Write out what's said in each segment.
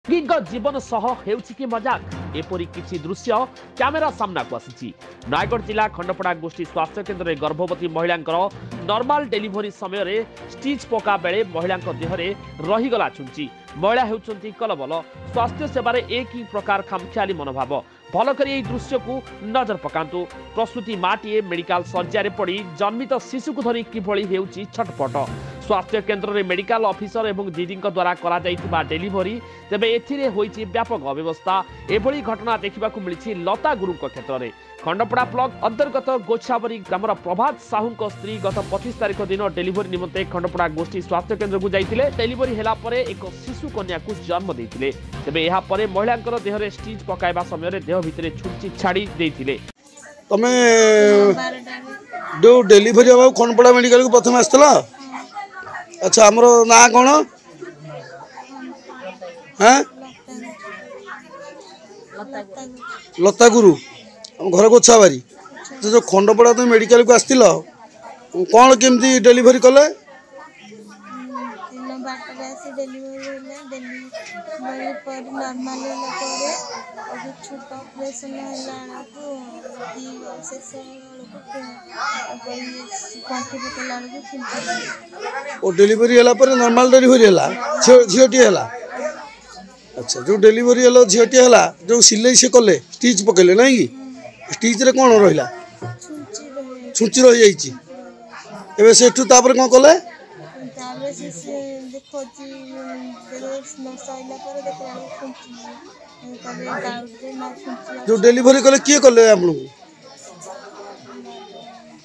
रोगीक जीवन सह हेउछि कि मजाक एपरी किछि दृश्य कैमेरा सामना को आसी। नयगढ़ जिला खंडपड़ा गोष्ठी स्वास्थ्य केन्द्र में गर्भवती महिला नॉर्मल डेलीवरी समय स्टिच पका बेले महिला देहरे रहीगला छुंची। महिला हेउछंती कलबल स्वास्थ्य सेवार एक ही प्रकार खामखियाली मनोभाव। भल कर दृश्य को नजर पकांतु। प्रसूति माटीए मेडिकल शज्या पड़ी जन्मित शिशु को धरी किभली हेउछि छटपट। स्वास्थ्य केन्द्र में मेडिकल ऑफिसर एवं दीदी द्वारा करा जाइतिबा डेलीवरी तेबे एथिरे होइछि व्यापक अव्यवस्था। एभली घटना देखा मिली लता गुरु क्षेत्र में। खंडपड़ा ब्लॉक अंतर्गत गोछावरी ग्रामर प्रभात साहू स्त्री गत 25 तारिख दिन डेलीवरी निमंते खंडपड़ा गोष्ठी स्वास्थ्य केन्द्र को जाइतिले। डेलीवरी हेला परे एक शिशु कन्या को जन्म देइतिले। तेबे एहा परे महिलांकर देहरे स्टिच पकाइबा समय देह भितरे छुंची छाड़ी देइतिले। तमे जो डेलीवरी अब खंडपड़ा मेडिकल को प्रथम आसला। अच्छा हमरो ना कोन हैं लता गुरु हम घर गोछावारी। जो खंडपड़ा तुम मेडिकल को आसतिल कौन केमती डेलीवरी कले? डेलीवरी हला पर नॉर्मल डेलीवरी हला झीटी हला। अच्छा जो डेलीवरी हला झीटी हला जो सिलाई से कले स्टिच पकेले नहीं कि स्टिच रे कोन रहिला छुंची रहि जाईची। एबे सेठू तापर कोन कले? तापर से देखो जी नसाइला पर देखला छुंची तबे दाउते ना छुंची। जो डेलीवरी कले किए कले आप लोग?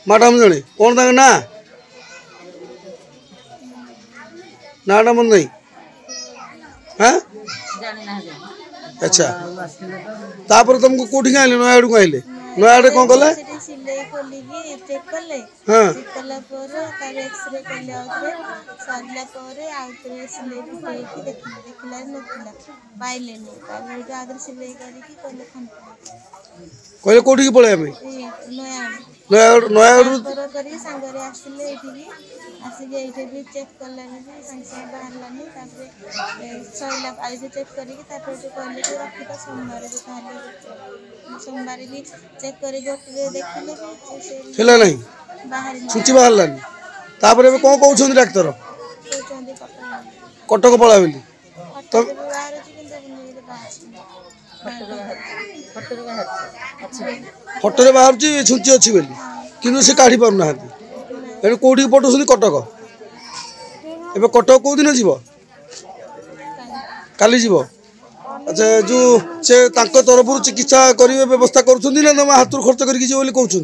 मैडम जने कोन तांग ना नाडा मन नहीं हैं? अच्छा तापर तुमको कोठी आइले नयाडू को आइले नयाडे कोन कले? सिलाई खोली की चेक करले। हां चेक करला पर तार एक्सरे करले आउतरे सारला पर आउतरे सिलाई फुटे की देखला नथिला पाइले नै तार जो आदर सिलाई करी की कहले कहले कोठी की पळे हमें नयाडू करी संगरे आसिले एठी आसी जे एठी भी चेक करला नै संग संग बाहरला नै तापर सइला आइजे चेक करी की तापर जो कहले कि रखी त सोमवार जो कहले सोमवार भी चेक करी गोटे देखले कि हेला नहीं बाहर छुंची बाहरला नहीं। तापर एबे कोन कहउछन डॉक्टर कहउछन कटक पळा बेली तो बाहर जी किंतु फटरे बाहर छुंची अच्छी बेली किंतु से काढ़ी पार ना एणु कौटी पठाउछन कटक। एबे कटक कौ दिन जीव काली जीव? अच्छा जो से तांको तरफ चिकित्सा करिवे व्यवस्था करूछन ना तुम हाथ खर्च करके जीव बोली कहउछन?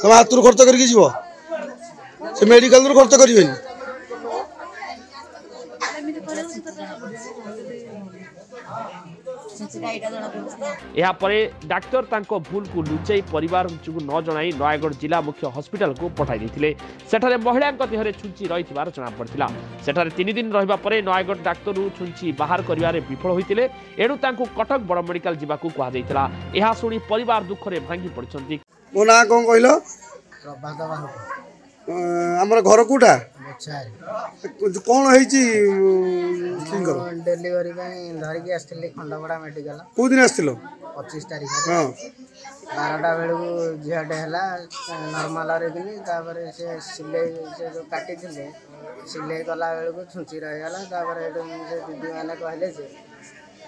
तुम हाथ खर्च करके जीव से मेडिकल खर्च करें? डाक्तर तांको भूल को लुचाई परिवार न जनाई नयगढ़ जिला मुख्य हॉस्पिटल को पठाई देथिले। सेठारे महिला देहरे छुंची रहिथिबार जଣା पड़िथिला। सेठारे 3 दिन रहिबा परे नयगढ़ डाक्तर छुंची बाहर करिवारे विफल होइतिले। एणु तांको कटक बड़ मेडिकल जिबाकू कहा जाइतिला। एहा सुनी परिवार दुखरे भांगी पड़िसंती। मो ना कोन कहिलो? प्रभात बाहु हमर घर कोठा कौन है डेलीवरी धरिकी आसती खंडपड़ा मेडिकल कौ दिन आस 25 तारीख 12टा बेलू झीटे है नर्माल कि से सिलाई से जो काटी सिलाई कला बेलू छुंची रहीगला। से दीदी मैंने कहले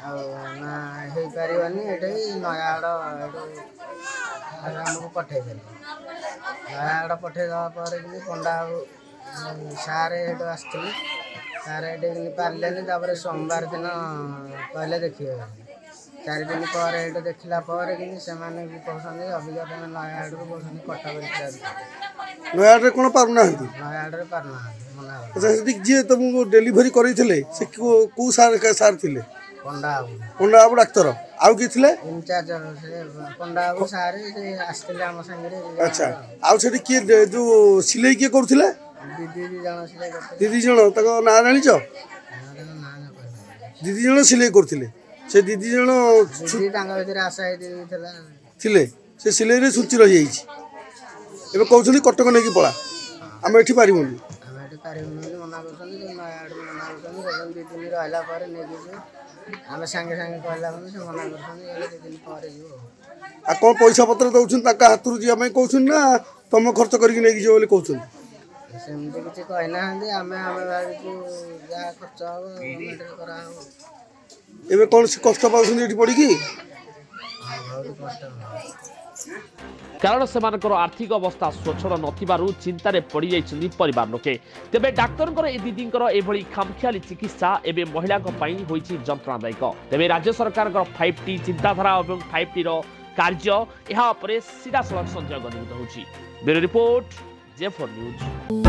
ना हो पारनी ये नयागढ़ आमको पठेदे नयागढ़ पठेदवा कि पंडा सारे आसती सारे पारे सोमवार दिन कहले देखिए 4 दिन पर देखला कि से कहते अभिज्ञ तुम नयागढ़ को कहते कटक नयागढ़ कौन पारना नयागढ़ पारना मना। अच्छा जी तुमको डेलीवरी करते कौ सार थे? पंडा पंडा बाबू डाक्तर आउ कि इंचार्ज पंडा बाबू सारे आसते आम सागर। अच्छा आउ से किए जो सिलाई किए करुले? दीदी जन सिलाई दीदी जन ना जान दीदी जन सिलाई करते से दीदी जन दीदी भर आशा ଥିଲେ ସେ ସିଲେଇରେ ସୂଚି ରହିଯାଇଛି ଏବେ କହୁଛନ୍ତି କଟକ ନେଇକି ପଳା ଆମେ ଏଠି ପାରିବୁନି ଆମେ ଏଠି ପାରିବୁନି ବୋଲି ମନା କରୁଛନ୍ତି ନୟାଗଡ଼ ମନା କରୁଛନ୍ତି କହୁଛନ୍ତି 2 ଦିନ ରହିଲା ପରେ ନେଇକି ଯିବୁ ଆମେ ସାଙ୍ଗେ ସାଙ୍ଗେ କହିଲା ମାନେ ସେ ମନା କରୁଛନ୍ତି ହେଲେ 2 ଦିନ ପରେ ଯିବୁ ଆଉ କ'ଣ ପଇସା ପତ୍ର ଦେଉଛନ୍ତି ତାଙ୍କ ହାତରୁ ଯିବା ପାଇଁ କହୁଛନ୍ତି ନା ତମ ଖର୍ଚ୍ଚ କରିକି ନେଇକି ଯିବ ବୋଲି କହୁଛନ୍ତି ସେମିତି କିଛି କହିନାହାନ୍ତି ଆମେ ଭାବିଛୁ ଯାହା ଖର୍ଚ୍ଚ ହେବ ଗଭର୍ଣ୍ଣମେଣ୍ଟରେ କରାହେବ ଏବେ କ'ଣ ସେ କଷ୍ଟ ପାଉଛନ୍ତି ଏଠି ପଡ଼ିକି ବହୁତ କଷ୍ଟ କାରଣ ସେମାନଙ୍କର ଆର୍ଥିକ ଅବସ୍ଥା ସ୍ୱଚ୍ଛଳ ନଥିବାରୁ ଚିନ୍ତାରେ ପଡ଼ିଯାଇଛନ୍ତି ପରିବାର ଲୋକେ ତେବେ ଡାକ୍ତରଙ୍କର ଏ ଦିଦିଙ୍କର ଏଭଳି ଖାମଖିଆଲି ଚିକିତ୍ସା ଏବେ ମହିଳାଙ୍କ ପାଇଁ ହୋଇଛି ଯନ୍ତ୍ରଣାଦାୟକ ତେବେ ରାଜ୍ୟ ସରକାରଙ୍କର 5T ଚିନ୍ତାଧାରା ଏବଂ 5Tର କାର୍ଯ୍ୟ ଏହା ଉପରେ ସିଧାସଳଖ ସଂଯୋଗ ନିମିତ୍ତ ହେଉଛି ବ୍ୟୁରୋ ରିପୋର୍ଟ J4 News